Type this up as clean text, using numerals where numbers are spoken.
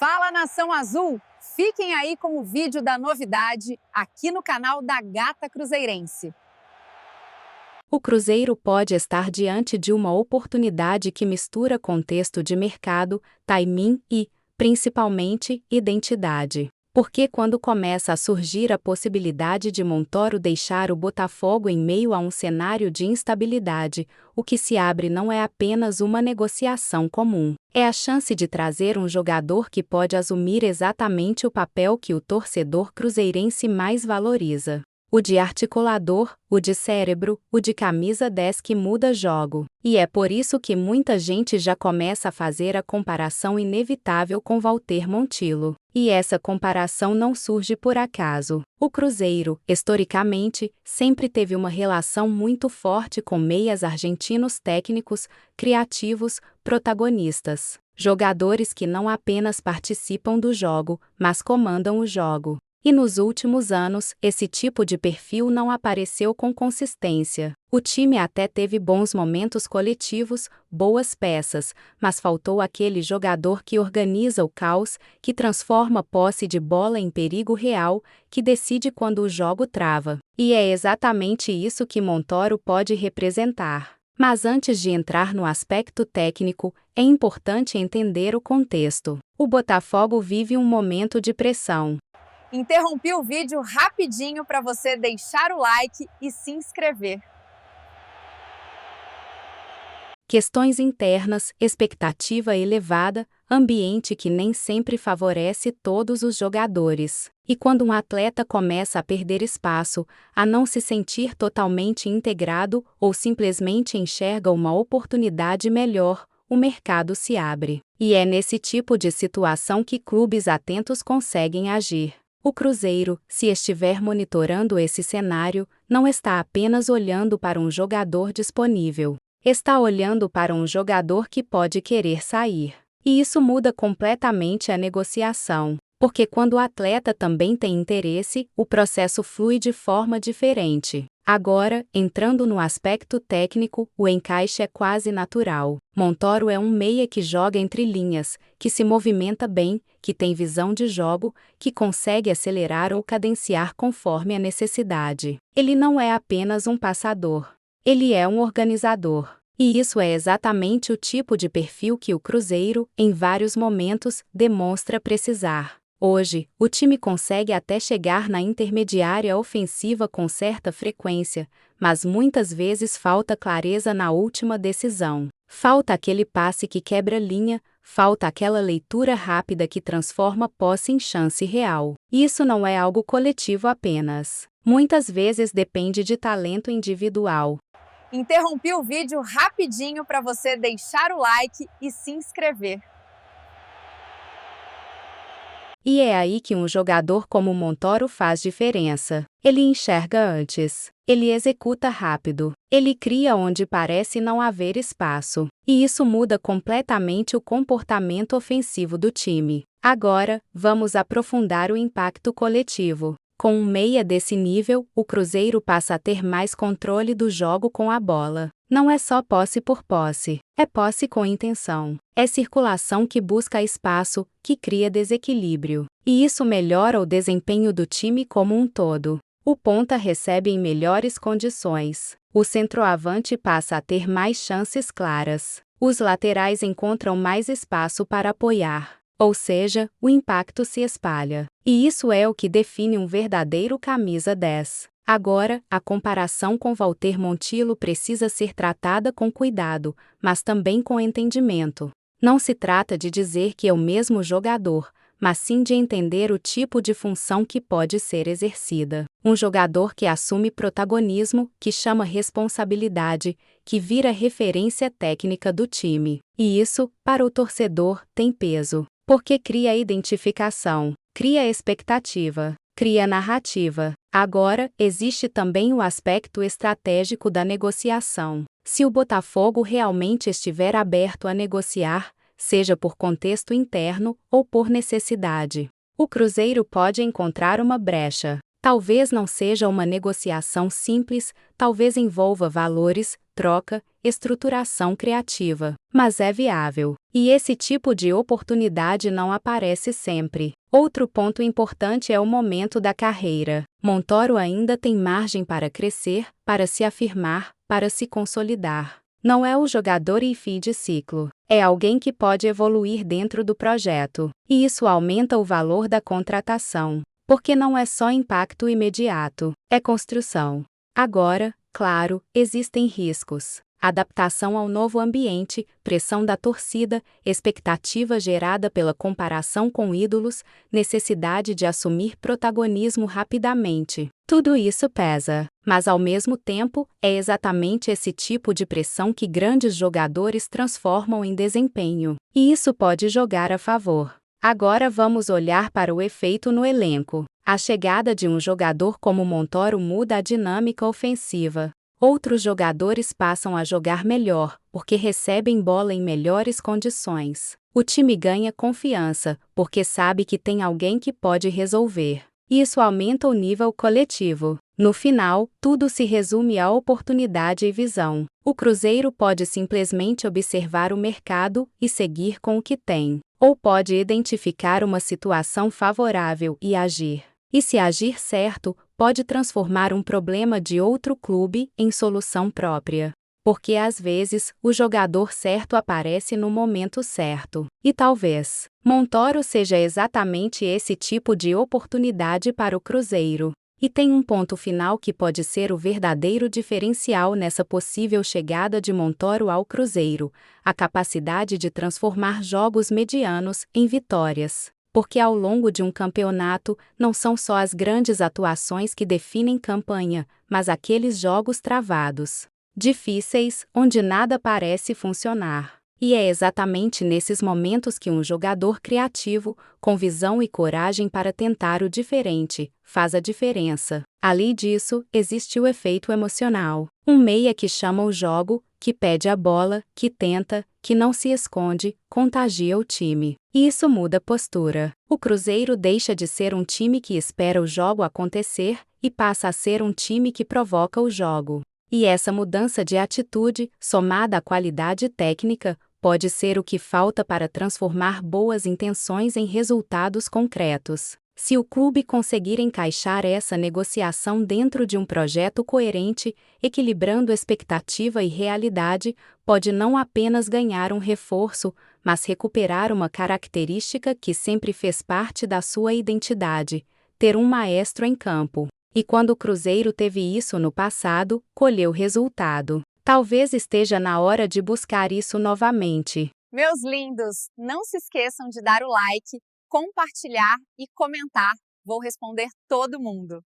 Fala, Nação Azul! Fiquem aí com o vídeo da novidade aqui no canal da Gata Cruzeirense. O Cruzeiro pode estar diante de uma oportunidade que mistura contexto de mercado, timing e, principalmente, identidade. Porque quando começa a surgir a possibilidade de Montoro deixar o Botafogo em meio a um cenário de instabilidade, o que se abre não é apenas uma negociação comum. É a chance de trazer um jogador que pode assumir exatamente o papel que o torcedor cruzeirense mais valoriza. O de articulador, o de cérebro, o de camisa 10 que muda jogo. E é por isso que muita gente já começa a fazer a comparação inevitável com Walter Montijo. E essa comparação não surge por acaso. O Cruzeiro, historicamente, sempre teve uma relação muito forte com meias argentinos técnicos, criativos, protagonistas. Jogadores que não apenas participam do jogo, mas comandam o jogo. E nos últimos anos, esse tipo de perfil não apareceu com consistência. O time até teve bons momentos coletivos, boas peças, mas faltou aquele jogador que organiza o caos, que transforma a posse de bola em perigo real, que decide quando o jogo trava. E é exatamente isso que Montoro pode representar. Mas antes de entrar no aspecto técnico, é importante entender o contexto. O Botafogo vive um momento de pressão. Interrompi o vídeo rapidinho para você deixar o like e se inscrever. Questões internas, expectativa elevada, ambiente que nem sempre favorece todos os jogadores. E quando um atleta começa a perder espaço, a não se sentir totalmente integrado ou simplesmente enxerga uma oportunidade melhor, o mercado se abre. E é nesse tipo de situação que clubes atentos conseguem agir. O Cruzeiro, se estiver monitorando esse cenário, não está apenas olhando para um jogador disponível. Está olhando para um jogador que pode querer sair. E isso muda completamente a negociação, porque quando o atleta também tem interesse, o processo flui de forma diferente. Agora, entrando no aspecto técnico, o encaixe é quase natural. Montoro é um meia que joga entre linhas, que se movimenta bem, que tem visão de jogo, que consegue acelerar ou cadenciar conforme a necessidade. Ele não é apenas um passador. Ele é um organizador. E isso é exatamente o tipo de perfil que o Cruzeiro, em vários momentos, demonstra precisar. Hoje, o time consegue até chegar na intermediária ofensiva com certa frequência, mas muitas vezes falta clareza na última decisão. Falta aquele passe que quebra linha, falta aquela leitura rápida que transforma posse em chance real. Isso não é algo coletivo apenas. Muitas vezes depende de talento individual. Interrompi o vídeo rapidinho para você deixar o like e se inscrever. E é aí que um jogador como Montoro faz diferença. Ele enxerga antes. Ele executa rápido. Ele cria onde parece não haver espaço. E isso muda completamente o comportamento ofensivo do time. Agora, vamos aprofundar o impacto coletivo. Com um meia desse nível, o Cruzeiro passa a ter mais controle do jogo com a bola. Não é só posse por posse, é posse com intenção. É circulação que busca espaço, que cria desequilíbrio. E isso melhora o desempenho do time como um todo. O ponta recebe em melhores condições. O centroavante passa a ter mais chances claras. Os laterais encontram mais espaço para apoiar. Ou seja, o impacto se espalha. E isso é o que define um verdadeiro camisa 10. Agora, a comparação com Walter Montijo precisa ser tratada com cuidado, mas também com entendimento. Não se trata de dizer que é o mesmo jogador, mas sim de entender o tipo de função que pode ser exercida. Um jogador que assume protagonismo, que chama responsabilidade, que vira referência técnica do time. E isso, para o torcedor, tem peso. Porque cria identificação, cria expectativa, cria narrativa. Agora, existe também o aspecto estratégico da negociação. Se o Botafogo realmente estiver aberto a negociar, seja por contexto interno ou por necessidade, o Cruzeiro pode encontrar uma brecha. Talvez não seja uma negociação simples, talvez envolva valores, troca, estruturação criativa, mas é viável. E esse tipo de oportunidade não aparece sempre. Outro ponto importante é o momento da carreira. Montoro ainda tem margem para crescer, para se afirmar, para se consolidar. Não é o jogador em fim de ciclo. É alguém que pode evoluir dentro do projeto. E isso aumenta o valor da contratação. Porque não é só impacto imediato, é construção. Agora, claro, existem riscos. Adaptação ao novo ambiente, pressão da torcida, expectativa gerada pela comparação com ídolos, necessidade de assumir protagonismo rapidamente. Tudo isso pesa, mas ao mesmo tempo, é exatamente esse tipo de pressão que grandes jogadores transformam em desempenho. E isso pode jogar a favor. Agora vamos olhar para o efeito no elenco. A chegada de um jogador como Montoro muda a dinâmica ofensiva. Outros jogadores passam a jogar melhor, porque recebem bola em melhores condições. O time ganha confiança, porque sabe que tem alguém que pode resolver. Isso aumenta o nível coletivo. No final, tudo se resume a oportunidade e visão. O Cruzeiro pode simplesmente observar o mercado e seguir com o que tem. Ou pode identificar uma situação favorável e agir. E se agir certo, pode transformar um problema de outro clube em solução própria. Porque às vezes, o jogador certo aparece no momento certo. E talvez Montoro seja exatamente esse tipo de oportunidade para o Cruzeiro. E tem um ponto final que pode ser o verdadeiro diferencial nessa possível chegada de Montoro ao Cruzeiro: a capacidade de transformar jogos medianos em vitórias. Porque ao longo de um campeonato, não são só as grandes atuações que definem campanha, mas aqueles jogos travados, difíceis, onde nada parece funcionar. E é exatamente nesses momentos que um jogador criativo, com visão e coragem para tentar o diferente, faz a diferença. Além disso, existe o efeito emocional. Um meia que chama o jogo, que pede a bola, que tenta, que não se esconde, contagia o time. E isso muda a postura. O Cruzeiro deixa de ser um time que espera o jogo acontecer e passa a ser um time que provoca o jogo. E essa mudança de atitude, somada à qualidade técnica, pode ser o que falta para transformar boas intenções em resultados concretos. Se o clube conseguir encaixar essa negociação dentro de um projeto coerente, equilibrando expectativa e realidade, pode não apenas ganhar um reforço, mas recuperar uma característica que sempre fez parte da sua identidade: ter um maestro em campo. E quando o Cruzeiro teve isso no passado, colheu resultado. Talvez esteja na hora de buscar isso novamente. Meus lindos, não se esqueçam de dar o like, compartilhar e comentar. Vou responder todo mundo.